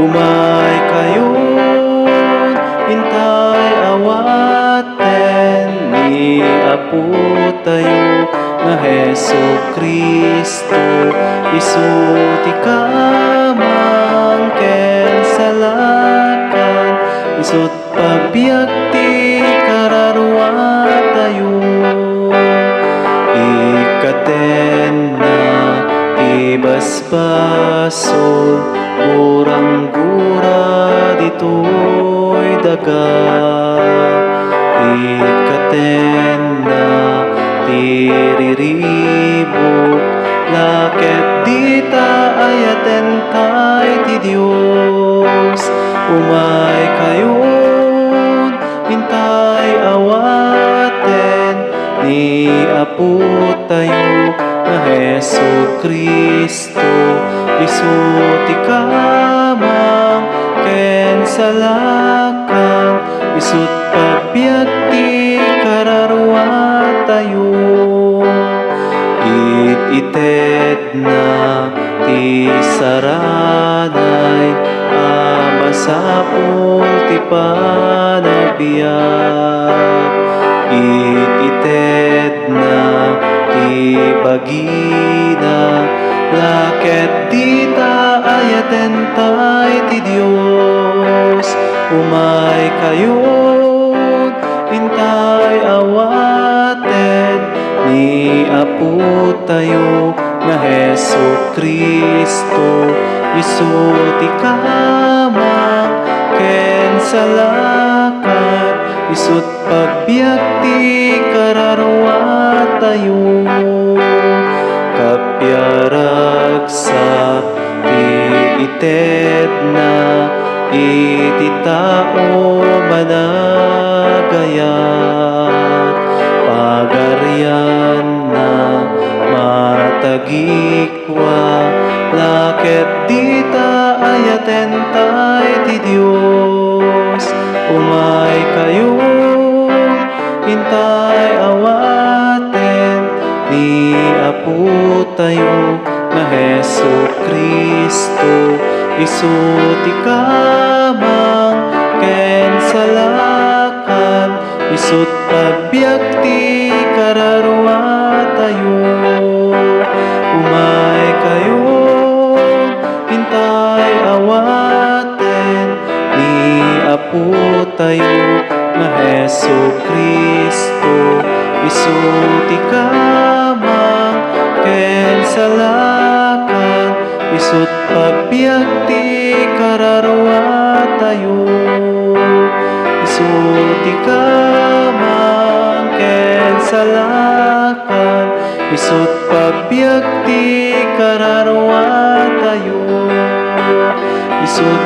Umay kayon, intay awaten ni Apo tayo nga Hesu Kristo. Isu ti kamangken salakan, isut pagbiag ti kararwa tayo. Ikaten na ti basbasol, gurang-gura ditoy daga. Ikaten na ti riribok, laket dita ayaten tay ti Dios. Umay kayon, hintay awaten ni Apo tayo nga Hesu Kristo. Isu ti kamangken salakan, isut pagbiag ti kararwa tayo. Ited na ti saranay, masapul ti panagbiag. Ited na ti bagina, laket dita ayaten tay ti Dios. Umay kayon, intay awaten ni Apo tayo nga Hesu Kristo. Isu ti kamangken salakan, isut pagbiag ti kararwa tayo. Kapyaragsa ti ited na iti tao managayat, pagaryan na matagikwa, laket dita ayaten tay ti Dios. Umay kayon, hintay awaten ni Apo tayo nga Hesu Kristo. Isu ti kamangken salakan, isut pagbiag ti kararwa tayo. Umay kayon, hintay awaten ni Apo tayo nga Hesu Kristo. Isu ti kamangken salakan, isut pagbiag ti kararwa tayo. Isu ti kamangken salakan, isut pagbiag ti kararwa tayo. Isut